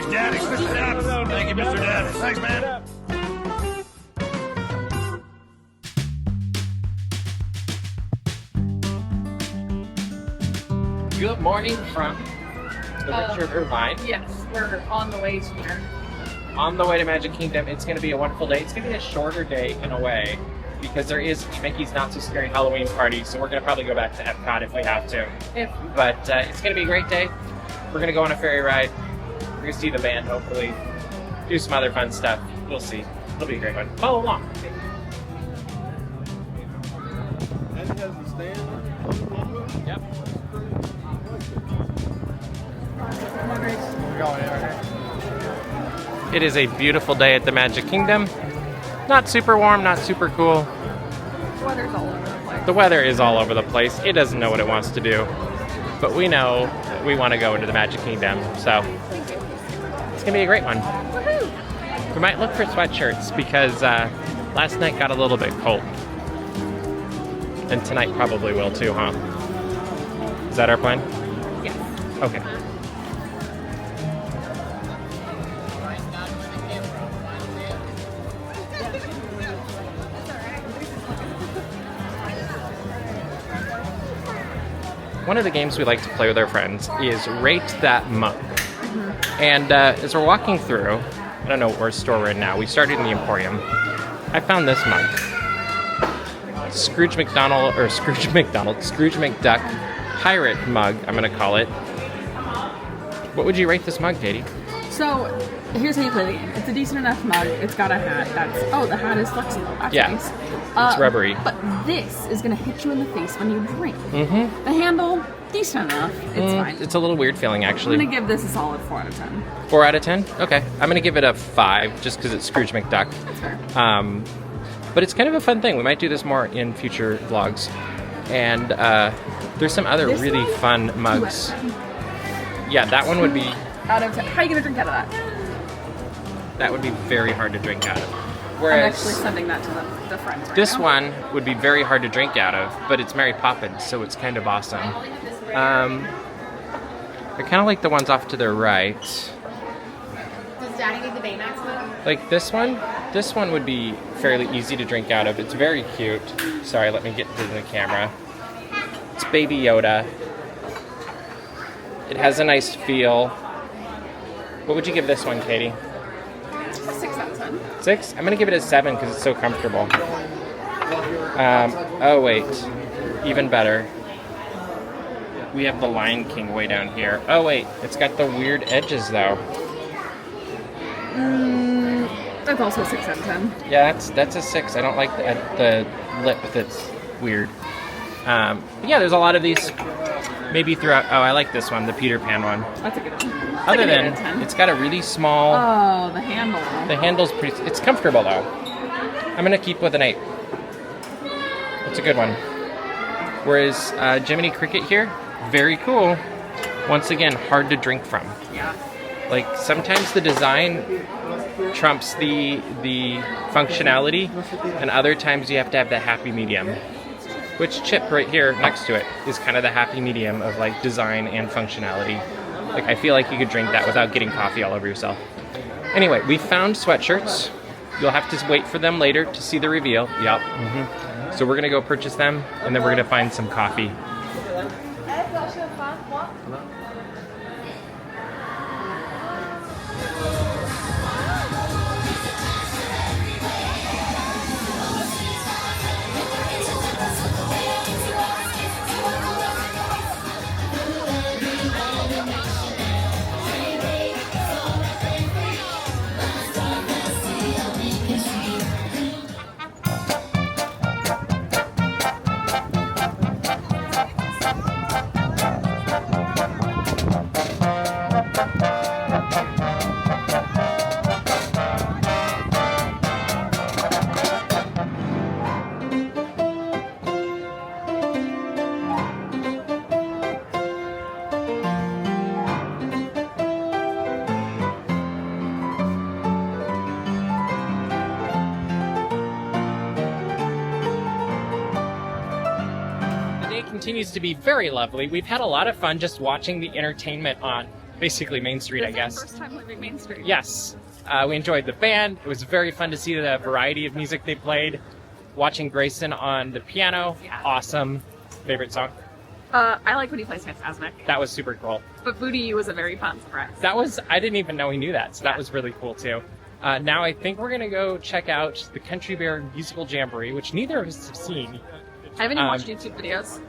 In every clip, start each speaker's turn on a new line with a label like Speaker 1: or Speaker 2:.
Speaker 1: Thanks, Daddy. Mr. Daps. Thank you, Mr. Daps. Thanks, man.
Speaker 2: Good morning from the Richard Irvine.
Speaker 3: Yes, we're on the way here.
Speaker 2: On the way to Magic Kingdom. It's going to be a wonderful day. It's going to be a shorter day in a way because there is Mickey's Not So Scary Halloween party, so we're going to probably go back to Epcot if we have to. But it's going to be a great day. We're going to go on a ferry ride. We're going to see the band, hopefully. Do some other fun stuff. We'll see. It'll be a great one. Follow along.
Speaker 4: And it has the stand.
Speaker 2: Yep. It is a beautiful day at the Magic Kingdom. Not super warm, not super cool.
Speaker 3: The weather's all over the place.
Speaker 2: The weather is all over the place. It doesn't know what it wants to do. But we know that we want to go into the Magic Kingdom, so it's going to be a great one.
Speaker 3: Woohoo!
Speaker 2: We might look for sweatshirts because last night got a little bit cold. And tonight probably will too, huh? Is that our plan?
Speaker 3: Yes.
Speaker 2: Okay. One of the games we like to play with our friends is Rate That Mug. And as we're walking through, I don't know what store we're in now. We started in the Emporium. I found this mug. Scrooge McDuck pirate mug, I'm gonna call it. What would you rate this mug, Katie?
Speaker 3: So, here's how you play the game. It's a decent enough mug. It's got a hat. The hat is flexible. That's
Speaker 2: Yeah.
Speaker 3: nice.
Speaker 2: It's rubbery.
Speaker 3: But this is going to hit you in the face when you drink.
Speaker 2: Mm-hmm.
Speaker 3: The handle, decent enough. It's fine.
Speaker 2: It's a little weird feeling,
Speaker 3: I'm
Speaker 2: actually.
Speaker 3: going to give this a solid 4 out of 10.
Speaker 2: 4 out of 10? Okay. I'm gonna give it a 5, just because it's Scrooge McDuck.
Speaker 3: That's fair.
Speaker 2: But it's kind of a fun thing. We might do this more in future vlogs. And there's some other
Speaker 3: This
Speaker 2: really
Speaker 3: one?
Speaker 2: fun mugs.
Speaker 3: 2 out of 10.
Speaker 2: Yeah, that one would be
Speaker 3: Out of 10. How are you going to drink out of that?
Speaker 2: that would be very hard to drink out of.
Speaker 3: I'm
Speaker 2: Whereas
Speaker 3: actually sending that to the friends right
Speaker 2: this
Speaker 3: now.
Speaker 2: one would be very hard to drink out of, but it's Mary Poppins, so it's kind of awesome. I kind of like the ones off to the right.
Speaker 5: Does Daddy need the Baymax though?
Speaker 2: Like this one. This one would be fairly easy to drink out of. It's very cute. Sorry, let me get to the camera. It's Baby Yoda. It has a nice feel. What would you give this one, Katie?
Speaker 3: 6 out of 10.
Speaker 2: 6? I'm gonna give it a 7 because it's so comfortable. Oh wait, even better. We have the Lion King way down here. Oh wait, it's got the weird edges though.
Speaker 3: That's also a 6 out of 10.
Speaker 2: Yeah, that's a 6. I don't like the lip that's weird. But yeah, there's a lot of these. Maybe throughout. Oh, I like this one, the Peter Pan one.
Speaker 3: That's a good one.
Speaker 2: Other
Speaker 3: Like an 8
Speaker 2: than
Speaker 3: out of 10.
Speaker 2: it's got a really small.
Speaker 3: Oh, the handle.
Speaker 2: The handle's pretty. It's comfortable though. I'm gonna keep with an 8. It's a good one. Whereas Jiminy Cricket here, very cool. Once again, hard to drink from.
Speaker 3: Yeah.
Speaker 2: Like sometimes the design trumps the functionality, and other times you have to have the happy medium. Which Chip right here next to it is kind of the happy medium of like design and functionality. Like I feel like you could drink that without getting coffee all over yourself. Anyway, we found sweatshirts. You'll have to wait for them later to see the reveal. Yep. So we're gonna go purchase them, and then we're gonna find some coffee. continues to be very lovely. We've had a lot of fun just watching the entertainment on basically Main Street, I
Speaker 3: This is my
Speaker 2: guess.
Speaker 3: first time leaving Main Street.
Speaker 2: Yes, we enjoyed the band. It was very fun to see the variety of music they played. Watching Grayson on the piano,
Speaker 3: Yeah.
Speaker 2: awesome. Favorite song?
Speaker 3: I like when he plays Fantasmic.
Speaker 2: That was super cool.
Speaker 3: But Booty was a very fun surprise.
Speaker 2: I didn't even know he knew that, so that
Speaker 3: Yeah.
Speaker 2: was really cool too. Now I think we're gonna go check out the Country Bear Musical Jamboree, which neither of us have seen.
Speaker 3: I haven't even watched YouTube videos.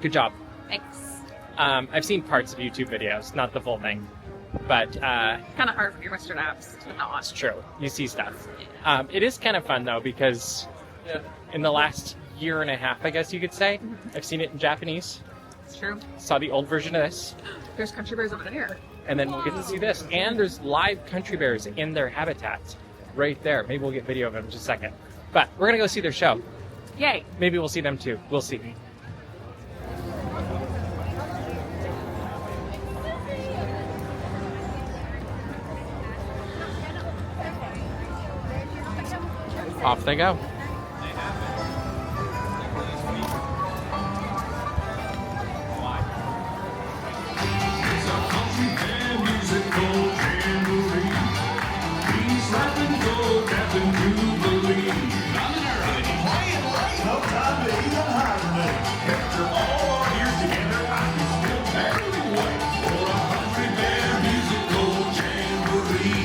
Speaker 2: Good job.
Speaker 3: Thanks.
Speaker 2: I've seen parts of YouTube videos, not the full thing, but
Speaker 3: Kind of hard for your Mr. Naps to not
Speaker 2: it's true. You see stuff. It is kind of fun though, because in the last year and a half, I guess you could say, I've seen it in Japanese.
Speaker 3: It's true.
Speaker 2: Saw the old version of this,
Speaker 3: There's Country Bears over there.
Speaker 2: and then we'll get to see this. And there's live country bears in their habitats right there. Maybe we'll get video of them in just a second. But we're gonna go see their show.
Speaker 3: Yay.
Speaker 2: Maybe we'll see them too. We'll see. Off they go.
Speaker 6: Country Bear Musical Jamboree. Please laugh and go, Captain Jubilee. Playing late, no time to even hibernate. After all our years together, I can still barely wait for a Country Bear Musical Jamboree.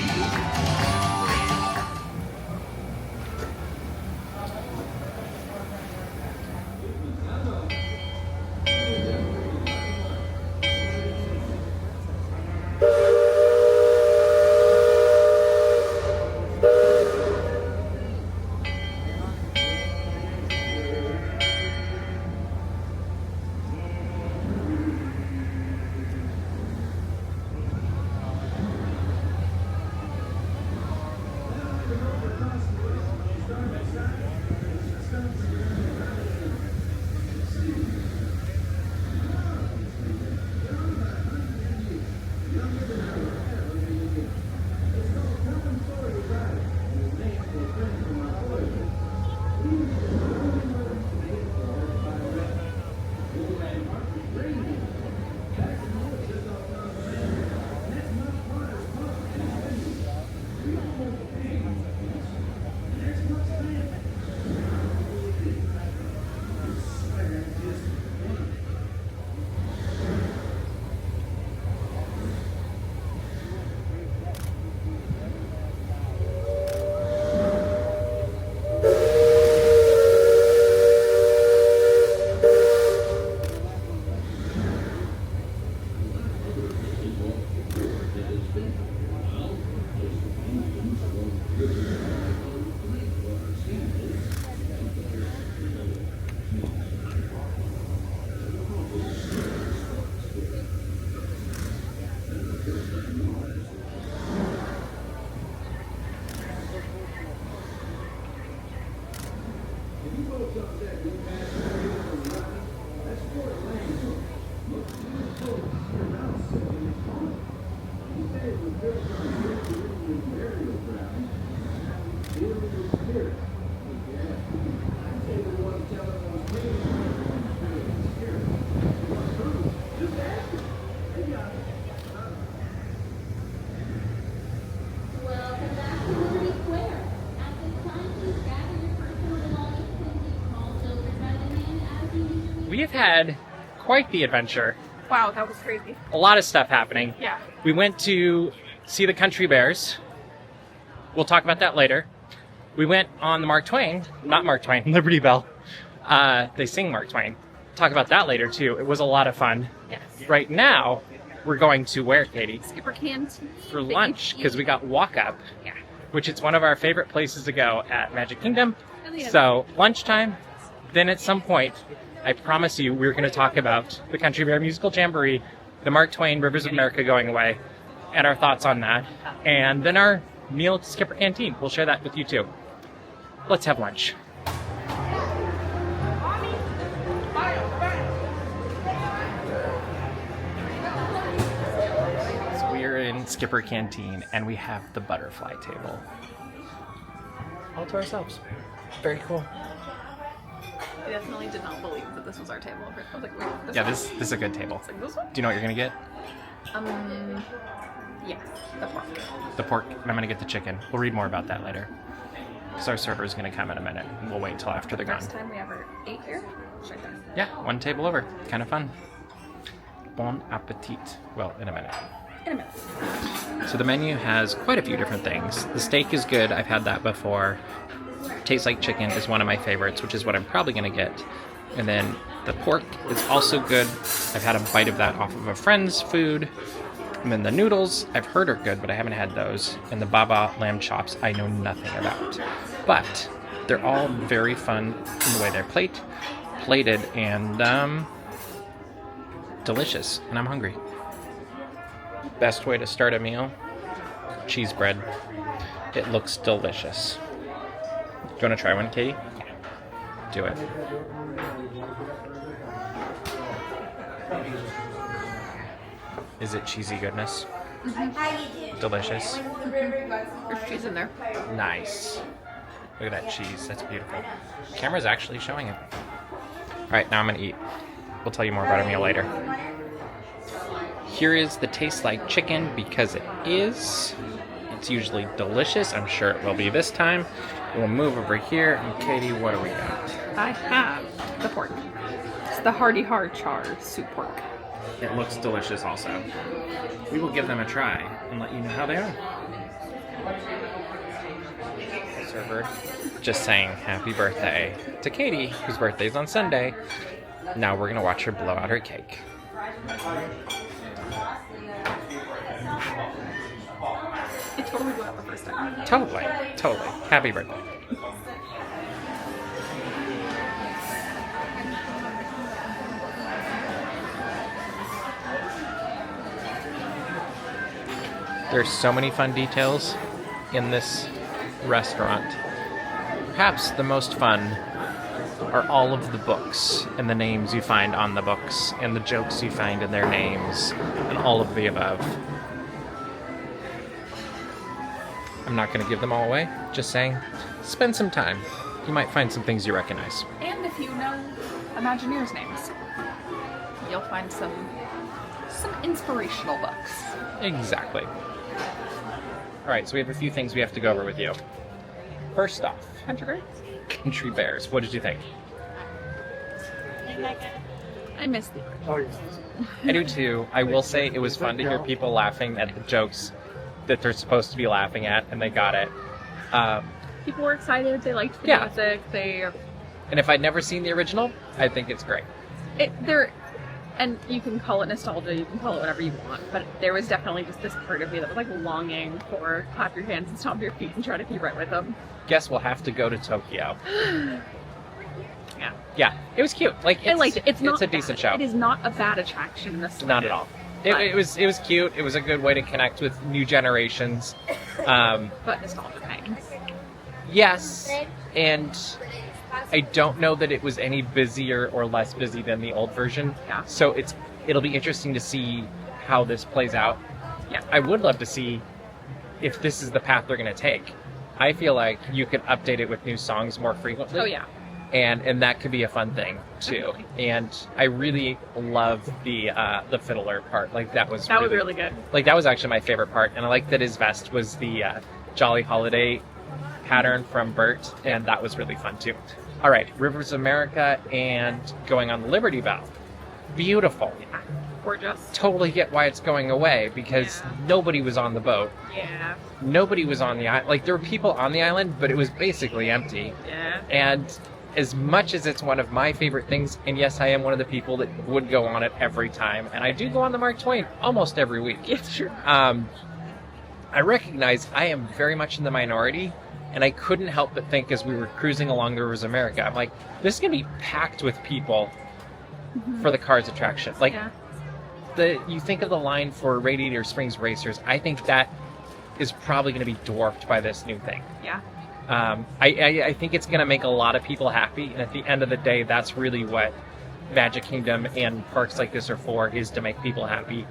Speaker 7: Welcome back to Liberty Square. At this time, please gather your personal belongings and keep small children running in as you usually
Speaker 2: We have had quite the adventure.
Speaker 3: Wow, that was crazy.
Speaker 2: A lot of stuff happening.
Speaker 3: Yeah.
Speaker 2: We went to see the Country Bears. We'll talk about that later. We went on the Liberty Belle. They sing Mark Twain. Talk about that later too. It was a lot of fun.
Speaker 3: Yes.
Speaker 2: Right now, we're going to where, Katie?
Speaker 3: Skipper Canteen.
Speaker 2: For lunch, because we got Walk Up,
Speaker 3: Yeah.
Speaker 2: which is one of our favorite places to go at Magic Kingdom.
Speaker 3: Really is.
Speaker 2: So lunchtime, then at some point, I promise you, we're going to talk about the Country Bear Musical Jamboree, the Mark Twain Rivers of America going away, and our thoughts on that. And then our meal at the Skipper Canteen. We'll share that with you too. Let's have lunch. So we are in Skipper Canteen, and we have the butterfly table. All to ourselves. Very cool.
Speaker 3: I definitely did not believe that this was our table. I was like, wait,
Speaker 2: Yeah, this is a good table.
Speaker 3: Like this one?
Speaker 2: Do you know what you're gonna get?
Speaker 3: Yes, the pork.
Speaker 2: The pork, and I'm gonna get the chicken. We'll read more about that later. Because our server is gonna come in a minute. And we'll wait until after they're gone.
Speaker 3: Next time we ever ate here, it's right there.
Speaker 2: Yeah, one table over. Kind of fun. Bon appetit. Well, in a minute.
Speaker 3: In a minute.
Speaker 2: So the menu has quite a few different things. The steak is good. I've had that before. Tastes like chicken is one of my favorites, which is what I'm probably gonna get. And then the pork is also good. I've had a bite of that off of a friend's food. And then the noodles, I've heard are good, but I haven't had those. And the baba lamb chops, I know nothing about. But they're all very fun in the way they're plated, and delicious. And I'm hungry. Best way to start a meal, cheese bread. It looks delicious. Do you want to try one, Katie? Do it. Is it cheesy goodness? Delicious.
Speaker 3: There's cheese in there.
Speaker 2: Nice. Look at that cheese. That's beautiful. The camera's actually showing it. Alright, now I'm gonna eat. We'll tell you more about our meal later. Here is the taste like chicken because it is. It's usually delicious. I'm sure it will be this time. We'll move over here. And Katie, what do we got?
Speaker 3: I have the pork. It's the hearty hard char soup pork.
Speaker 2: It looks delicious also. We will give them a try and let you know how they are. Server just saying happy birthday to Katie, whose birthday is on Sunday. Now we're gonna watch her blow out her cake.
Speaker 3: It totally blew out the first time.
Speaker 2: Totally. Happy birthday. There's so many fun details in this restaurant. Perhaps the most fun are all of the books and the names you find on the books and the jokes you find in their names and all of the above. I'm not going to give them all away, just saying, spend some time. You might find some things you recognize.
Speaker 3: And if you know Imagineers' names, you'll find some inspirational books.
Speaker 2: Exactly. Alright, so we have a few things we have to go over with you. First off,
Speaker 3: Country Bear?
Speaker 2: Country Bears. What did you think?
Speaker 3: I missed it.
Speaker 2: I do too. I will say it was fun to hear people laughing at the jokes that they're supposed to be laughing at, and they got it.
Speaker 3: People were excited. They liked the
Speaker 2: Yeah.
Speaker 3: music.
Speaker 2: And if I'd never seen the original, I think it's great.
Speaker 3: And you can call it nostalgia, you can call it whatever you want, but there was definitely just this part of me that was like longing for clap your hands and stomp your feet and try to keep right with them.
Speaker 2: Guess we'll have to go to Tokyo.
Speaker 3: Yeah.
Speaker 2: Yeah, it was cute. Like
Speaker 3: I liked it. It's not
Speaker 2: a decent
Speaker 3: bad.
Speaker 2: show.
Speaker 3: It is not a bad attraction in this.
Speaker 2: Not at all. It was cute. It was a good way to connect with new generations.
Speaker 3: But nostalgia pangs.
Speaker 2: Yes, and I don't know that it was any busier or less busy than the old version.
Speaker 3: Yeah.
Speaker 2: So it'll be interesting to see how this plays out.
Speaker 3: Yeah.
Speaker 2: I would love to see if this is the path they're going to take. I feel like you could update it with new songs more frequently.
Speaker 3: Oh yeah.
Speaker 2: And that could be a fun thing too.
Speaker 3: Definitely.
Speaker 2: And I really love the fiddler part. Like that was
Speaker 3: really good.
Speaker 2: Like that was actually my favorite part. And I like that his vest was the Jolly Holiday pattern from Bert, and that was really fun too. All right, Rivers of America and going on the Liberty Belle. Beautiful.
Speaker 3: Yeah. Gorgeous.
Speaker 2: Totally get why it's going away because nobody was on the boat.
Speaker 3: Yeah.
Speaker 2: Nobody was on the island. Like there were people on the island, but it was basically empty.
Speaker 3: Yeah.
Speaker 2: And as much as it's one of my favorite things, and yes, I am one of the people that would go on it every time, and I do go on the Mark Twain almost every week.
Speaker 3: It's true.
Speaker 2: I recognize I am very much in the minority, and I couldn't help but think as we were cruising along the Rivers of America, I'm like, this is going to be packed with people for the Cars attraction. Like, you think of the line for Radiator Springs Racers, I think that is probably going to be dwarfed by this new thing.
Speaker 3: Yeah.
Speaker 2: I think it's going to make a lot of people happy, and at the end of the day, that's really what Magic Kingdom and parks like this are for, is to make people happy.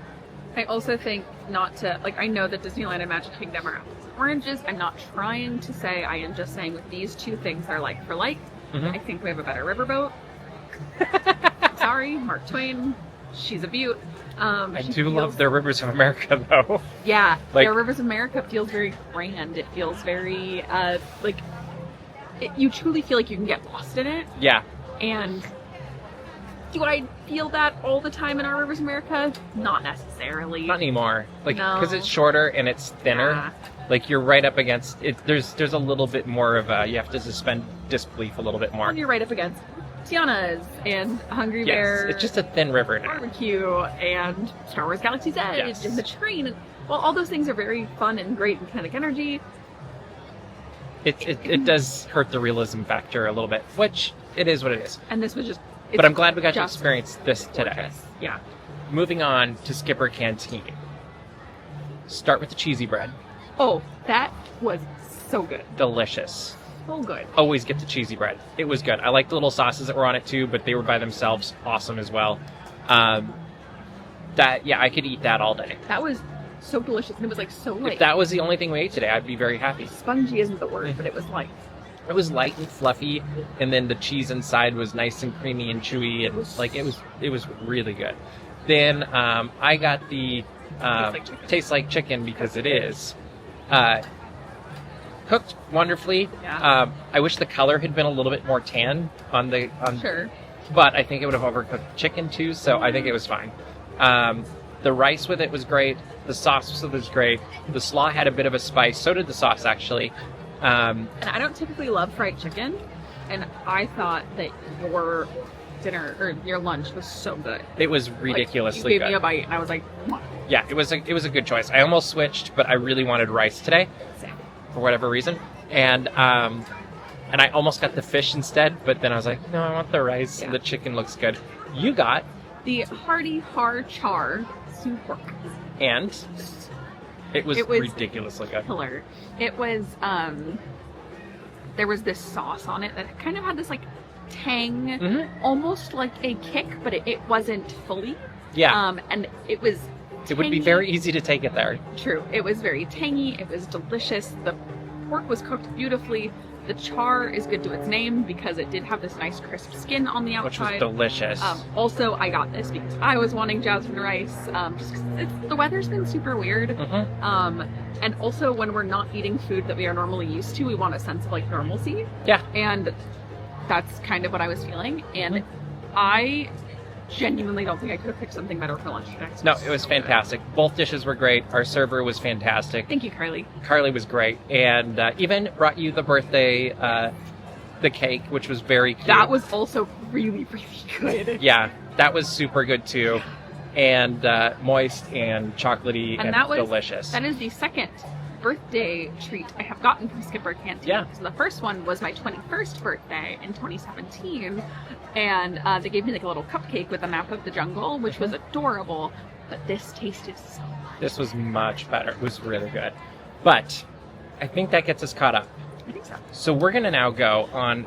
Speaker 3: I also think not to, like, I know that Disneyland and Magic Kingdom are apples and oranges. I'm not trying to say, I am just saying with these two things, they're like for like.
Speaker 2: Mhm.
Speaker 3: I think we have a better riverboat. Sorry, Mark Twain. She's a beaut.
Speaker 2: I
Speaker 3: She
Speaker 2: do love
Speaker 3: feels-
Speaker 2: their Rivers of America, though.
Speaker 3: Yeah,
Speaker 2: Like-
Speaker 3: their Rivers of America feels very grand. It feels very you truly feel like you can get lost in it.
Speaker 2: Yeah.
Speaker 3: And do I feel that all the time in our Rivers of America? Not necessarily.
Speaker 2: Not anymore. Like,
Speaker 3: No.
Speaker 2: because it's shorter and it's thinner.
Speaker 3: Yeah.
Speaker 2: Like, you're right up against it. There's a little bit more of a, you have to suspend disbelief a little bit more.
Speaker 3: When you're right up against Tiana's and Hungry
Speaker 2: Yes,
Speaker 3: Bear.
Speaker 2: it's just a thin river now.
Speaker 3: Barbecue and Star Wars Galaxy's Edge
Speaker 2: Yes.
Speaker 3: and the train. And, well, all those things are very fun and great and kinetic energy.
Speaker 2: It does hurt the realism factor a little bit, which it is what it is.
Speaker 3: And this was just.
Speaker 2: But I'm glad we got to
Speaker 3: just
Speaker 2: experience this today.
Speaker 3: gorgeous. Yeah.
Speaker 2: Moving on to Skipper Canteen. Start with the cheesy bread.
Speaker 3: Oh, that was so good.
Speaker 2: Delicious.
Speaker 3: So good.
Speaker 2: Always get the cheesy bread. It was good. I like the little sauces that were on it too, but they were by themselves awesome as well. I could eat that all day.
Speaker 3: That was so delicious. And it was like so light.
Speaker 2: If that was the only thing we ate today, I'd be very happy.
Speaker 3: Spongy isn't the word, but it was light.
Speaker 2: It was light and fluffy, and then the cheese inside was nice and creamy and chewy, and it was really good. Then I got the tastes like chicken because it is cooked wonderfully.
Speaker 3: Yeah.
Speaker 2: I wish the color had been a little bit more tan on
Speaker 3: Sure.
Speaker 2: but I think it would have overcooked chicken too, so I think it was fine. The rice with it was great. The sauce was great. The slaw had a bit of a spice. So did the sauce, actually.
Speaker 3: And I don't typically love fried chicken, and I thought that your dinner or your lunch was so good.
Speaker 2: It was
Speaker 3: Like,
Speaker 2: ridiculously
Speaker 3: you gave
Speaker 2: good.
Speaker 3: me a bite, and I was like, "Mwah."
Speaker 2: Yeah, it was a good choice. I almost switched, but I really wanted rice today
Speaker 3: Same.
Speaker 2: for whatever reason, and I almost got the fish instead. But then I was like, no, I want the rice.
Speaker 3: Yeah.
Speaker 2: The chicken looks good. You got
Speaker 3: The hearty har char soup pork
Speaker 2: and it was
Speaker 3: It was
Speaker 2: ridiculously good.
Speaker 3: killer. It was there was this sauce on it that kind of had this like tang,
Speaker 2: Mhm.
Speaker 3: almost like a kick, but it wasn't fully.
Speaker 2: Yeah,
Speaker 3: And it was.
Speaker 2: it would be
Speaker 3: tangy.
Speaker 2: very easy to take it there.
Speaker 3: True. It was very tangy. It was delicious. The pork was cooked beautifully. The char is good to its name because it did have this nice crisp skin on the
Speaker 2: Which was
Speaker 3: outside.
Speaker 2: delicious.
Speaker 3: Also, I got this because I was wanting jasmine rice. Just 'cause the weather's been super weird.
Speaker 2: Mhm.
Speaker 3: And also, when we're not eating food that we are normally used to, we want a sense of like normalcy.
Speaker 2: Yeah.
Speaker 3: And that's kind of what I was feeling. And I genuinely don't think I could have picked something better for lunch today.
Speaker 2: No, it was fantastic. Both dishes were great. Our server was fantastic.
Speaker 3: Thank you, Carly.
Speaker 2: Carly was great, and even brought you the birthday, the cake, which was very cute.
Speaker 3: That was also really, really good.
Speaker 2: Yeah, that was super good too, and moist and chocolatey and
Speaker 3: that was
Speaker 2: delicious.
Speaker 3: That is the second birthday treat I have gotten from Skipper Canteen.
Speaker 2: Yeah.
Speaker 3: So the first one was my 21st birthday in 2017, and they gave me like a little cupcake with a map of the jungle, which was adorable. But this tasted so much.
Speaker 2: This was much better. It was really good, but I think that gets us caught up.
Speaker 3: I think so.
Speaker 2: So we're gonna now go on.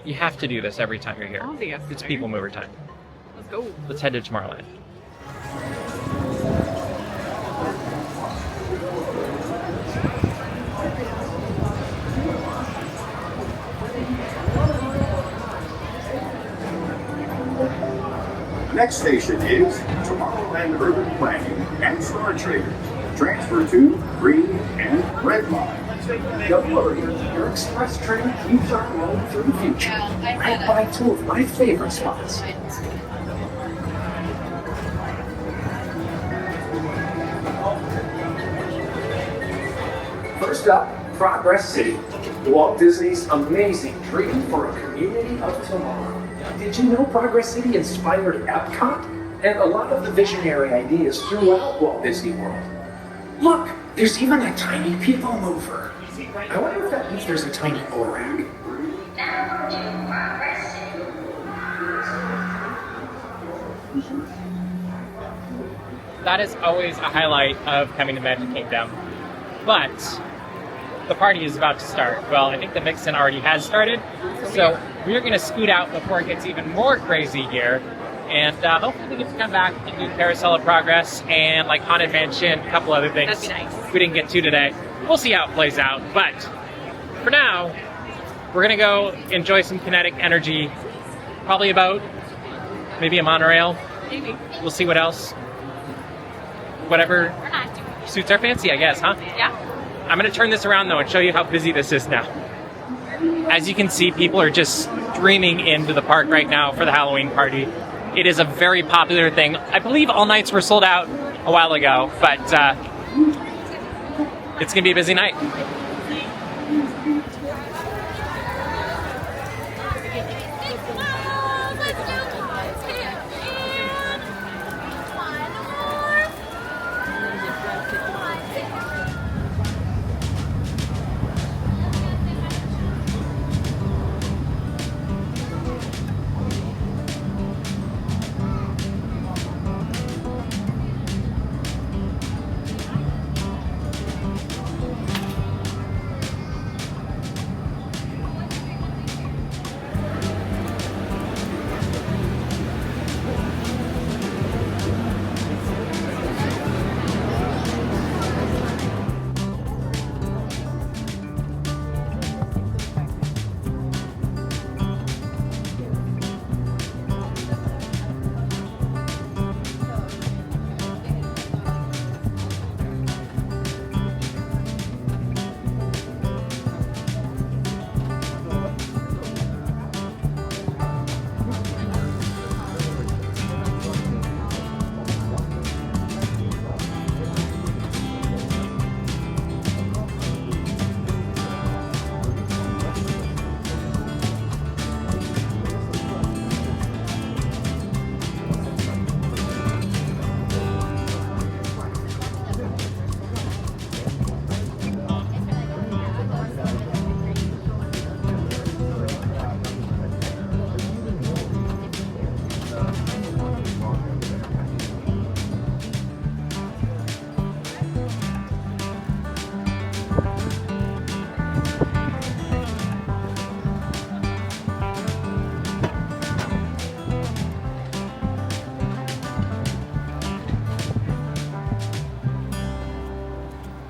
Speaker 2: You have to do this every time you're here.
Speaker 3: Obviously.
Speaker 2: It's People Mover time.
Speaker 3: Let's go.
Speaker 2: Let's head to Tomorrowland.
Speaker 8: Next station is Tomorrowland Urban Planning and Star Traders. Transfer to Green and Red Line.
Speaker 9: Don't worry, your express train keeps on rolling through the future. Right by two of my favorite spots. First up, Progress City. Walt Disney's amazing dream for a community of tomorrow. Did you know Progress City inspired Epcot? And a lot of the visionary ideas throughout Walt Disney World. Look, there's even a tiny people mover. I wonder if that means there's a tiny ORAC.
Speaker 2: That is always a highlight of coming to Magic Kingdom. But the party is about to start. Well, I think the mix-in already has started. So we're going to scoot out before it gets even more crazy here. And hopefully we get to come back and do Carousel of Progress and like Haunted Mansion, a couple other things.
Speaker 3: That'd be nice.
Speaker 2: We didn't get to today. We'll see how it plays out. But for now, we're going to go enjoy some kinetic energy. Probably about maybe a monorail
Speaker 3: Maybe.
Speaker 2: We'll see what else. Whatever suits our fancy, I guess, huh?
Speaker 3: Yeah.
Speaker 2: I'm going to turn this around, though, and show you how busy this is now. As you can see, people are just streaming into the park right now for the Halloween party. It is a very popular thing. I believe all nights were sold out a while ago, but it's going to be a busy night.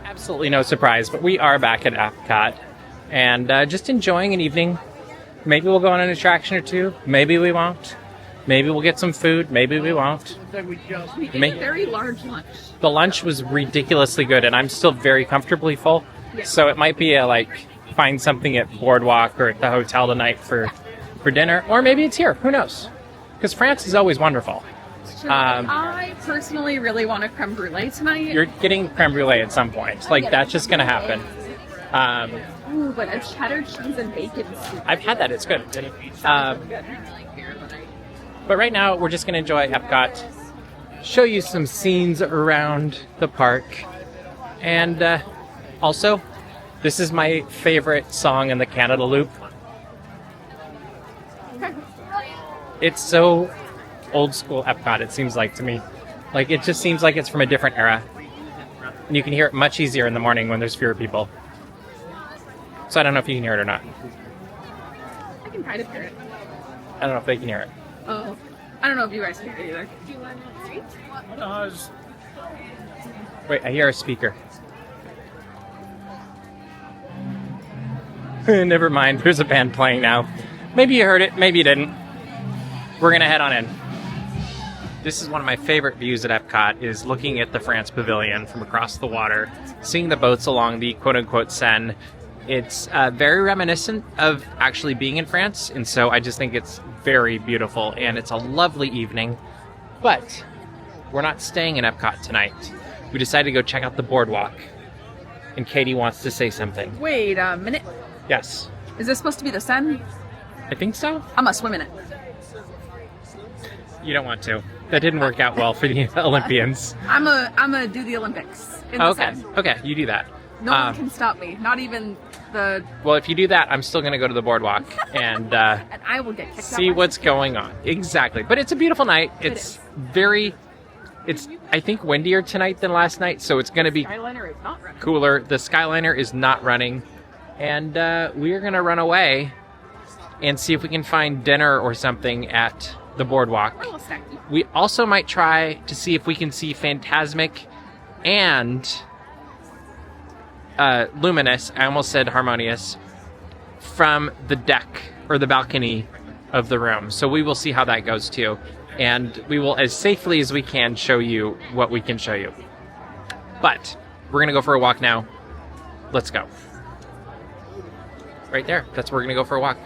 Speaker 2: Absolutely no surprise, but we are back at Epcot and just enjoying an evening. Maybe we'll go on an attraction or two. Maybe we won't. Maybe we'll get some food. Maybe we won't.
Speaker 3: We did a very large lunch.
Speaker 2: The lunch was ridiculously good, and I'm still very comfortably full.
Speaker 3: Yeah.
Speaker 2: So it might be find something at Boardwalk or at the hotel tonight for dinner, or maybe it's here. Who knows? Because France is always wonderful.
Speaker 3: I personally really want a creme brulee tonight.
Speaker 2: You're getting creme brulee at some point. That's just going to happen.
Speaker 3: Ooh, but a cheddar cheese and bacon soup.
Speaker 2: I've had that. It's good. But right now, we're just going to enjoy Epcot, show you some scenes around the park, and also, this is my favorite song in the Canada Loop. It's so old school Epcot, it seems like to me. It just seems like it's from a different era. And you can hear it much easier in the morning when there's fewer people. So I don't know if you can hear it or not.
Speaker 3: I can kind of hear it.
Speaker 2: I don't know if they can hear it.
Speaker 3: Oh, I don't know if you guys can hear it either. Do you want to treat?
Speaker 2: Wait, I hear a speaker. Never mind, there's a band playing now. Maybe you heard it, maybe you didn't. We're gonna head on in. This is one of my favorite views at Epcot, is looking at the France Pavilion from across the water, seeing the boats along the quote-unquote Seine. It's very reminiscent of actually being in France, and so I just think it's very beautiful, and it's a lovely evening. But we're not staying in Epcot tonight. We decided to go check out the Boardwalk, and Katie wants to say something.
Speaker 3: Wait a minute.
Speaker 2: Yes.
Speaker 3: Is this supposed to be the Seine?
Speaker 2: I think so.
Speaker 3: I'm gonna swim in it.
Speaker 2: You don't want to. That didn't work out well for the Olympians.
Speaker 3: I'm gonna do the Olympics in the
Speaker 2: Okay.
Speaker 3: Seine.
Speaker 2: Okay, you do that.
Speaker 3: No one can stop me. Not even the.
Speaker 2: Well, if you do that, I'm still going to go to the Boardwalk and
Speaker 3: And I will get kicked
Speaker 2: see
Speaker 3: out.
Speaker 2: what's going on. Exactly. But it's a beautiful night. It's very... It's, I think, windier tonight than last night, so it's going to be
Speaker 3: Skyliner is not running.
Speaker 2: cooler. The Skyliner is not running. And we are going to run away and see if we can find dinner or something at the Boardwalk.
Speaker 3: We're a little snacky.
Speaker 2: We also might try to see if we can see Fantasmic and Luminous, I almost said Harmonious, from the deck or the balcony of the room. So we will see how that goes too. and we will, as safely as we can, show you what we can show you. But we're gonna go for a walk now. Let's go. Right there. That's where we're gonna go for a walk.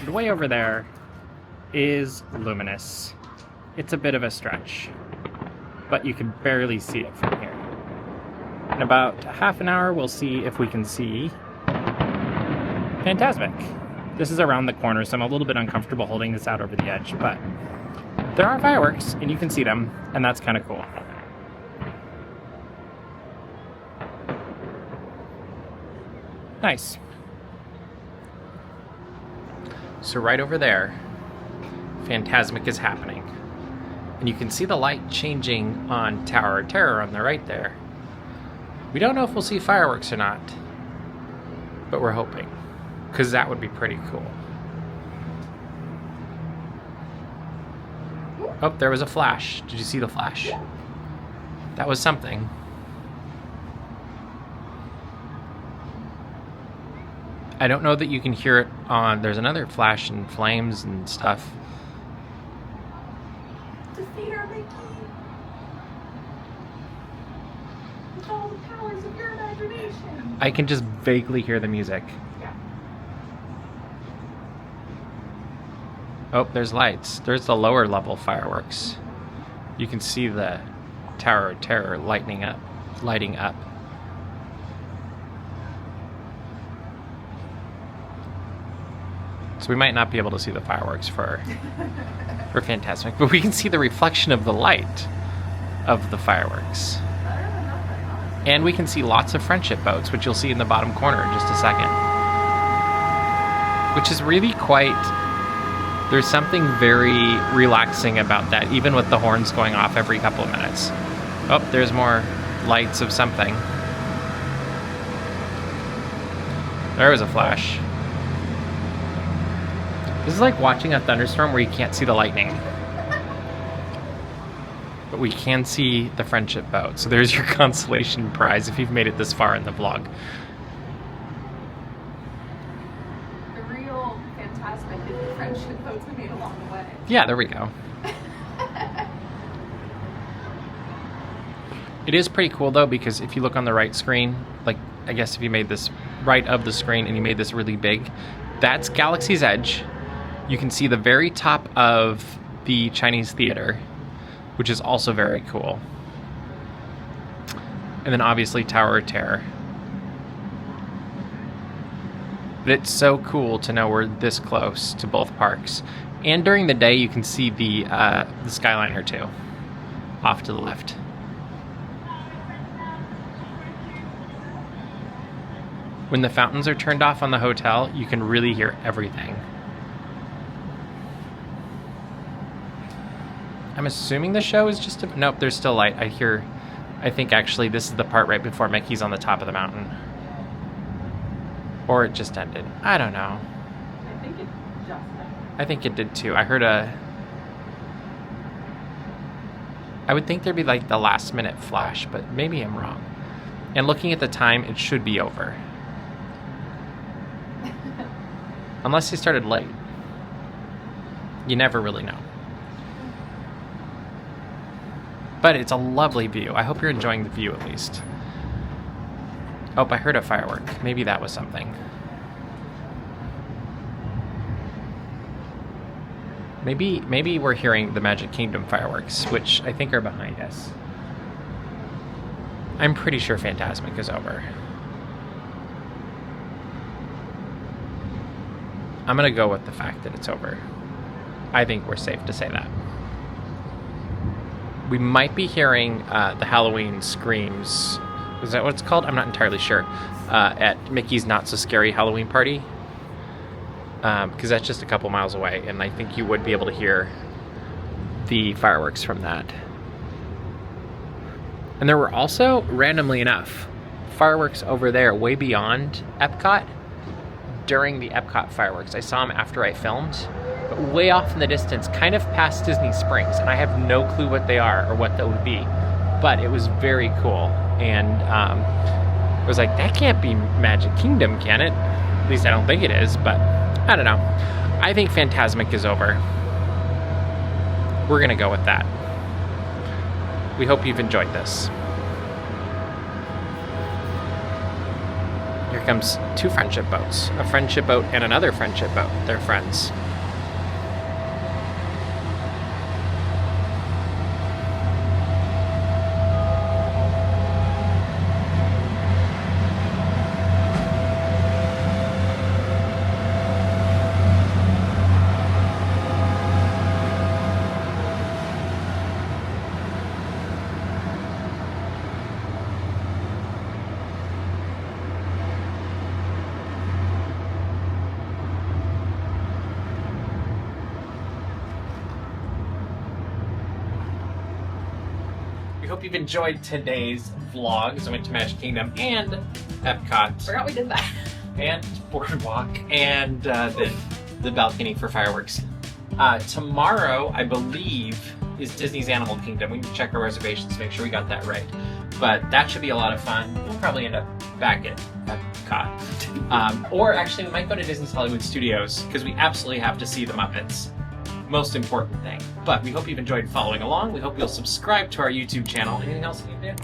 Speaker 2: Way over there is Luminous. It's a bit of a stretch, but you can barely see it from here. In about half an hour, we'll see if we can see Fantasmic. This is around the corner, so I'm a little bit uncomfortable holding this out over the edge, but there are fireworks, and you can see them, and that's kind of cool. Nice. So right over there, Fantasmic is happening. And you can see the light changing on Tower of Terror on the right there. We don't know if we'll see fireworks or not, but we're hoping, because that would be pretty cool. Oh, there was a flash. Did you see the flash? That was something. I don't know that you can hear it on... There's another flash and flames and stuff.
Speaker 3: Defeat our Mickey! With all the powers of your imagination!
Speaker 2: I can just vaguely hear the music.
Speaker 3: Yeah.
Speaker 2: Oh, there's lights. There's the lower level fireworks. You can see the Tower of Terror lighting up. So we might not be able to see the fireworks for Fantasmic, but we can see the reflection of the light of the fireworks. And we can see lots of friendship boats, which you'll see in the bottom corner in just a second. Which is really quite... There's something very relaxing about that, even with the horns going off every couple of minutes. Oh, there's more lights of something. There was a flash. This is like watching a thunderstorm where you can't see the lightning. But we can see the friendship boat. So there's your consolation prize if you've made it this far in the vlog.
Speaker 3: The real Fantasmic is the friendship boats we made along the way.
Speaker 2: Yeah, there we go. It is pretty cool though, because if you look on the right screen, like I guess if you made this right of the screen and you made this really big, that's Galaxy's Edge. You can see the very top of the Chinese Theater, which is also very cool. And then obviously Tower of Terror. But it's so cool to know we're this close to both parks. And during the day you can see the Skyliner too, off to the left. When the fountains are turned off on the hotel, you can really hear everything. I'm assuming the show is just a... Nope, there's still light. I think actually this is the part right before Mickey's on the top of the mountain. Or it just ended. I don't know.
Speaker 3: I think it just ended.
Speaker 2: I think it did too. I heard a... I would think there'd be like the last minute flash, but maybe I'm wrong. And looking at the time, it should be over. Unless they started late. You never really know. But it's a lovely view. I hope you're enjoying the view at least. Oh, I heard a firework. Maybe that was something. Maybe we're hearing the Magic Kingdom fireworks, which I think are behind us. I'm pretty sure Fantasmic is over. I'm gonna go with the fact that it's over. I think we're safe to say that. We might be hearing the Halloween screams. Is that what it's called? I'm not entirely sure. At Mickey's Not So Scary Halloween Party. Because that's just a couple miles away, and I think you would be able to hear the fireworks from that. And there were also, randomly enough, fireworks over there way beyond Epcot during the Epcot fireworks. I saw them after I filmed, but way off in the distance, kind of past Disney Springs, and I have no clue what they are or what that would be. But it was very cool, and I was like, that can't be Magic Kingdom, can it? At least I don't think it is, but I don't know. I think Fantasmic is over. We're gonna go with that. We hope you've enjoyed this. Here comes two friendship boats. A friendship boat and another friendship boat. They're friends. Hope you've enjoyed today's vlog. So I went to Magic Kingdom and Epcot.
Speaker 3: Forgot we did that.
Speaker 2: And Boardwalk and the balcony for fireworks. Tomorrow, I believe, is Disney's Animal Kingdom. We need to check our reservations to make sure we got that right. But that should be a lot of fun. We'll probably end up back at Epcot. Or actually, we might go to Disney's Hollywood Studios because we absolutely have to see the Muppets. Most important thing. But we hope you've enjoyed following along. We hope you'll subscribe to our YouTube channel. Anything else you can do?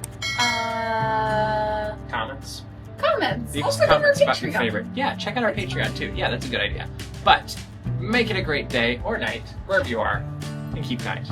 Speaker 2: Comments.
Speaker 3: Comments.
Speaker 2: Leave
Speaker 3: Also
Speaker 2: us comments
Speaker 3: go to our
Speaker 2: about your
Speaker 3: Patreon.
Speaker 2: favorite. Yeah, check out our Patreon too. Yeah, that's a good idea. But make it a great day or night, wherever you are, and keep kind.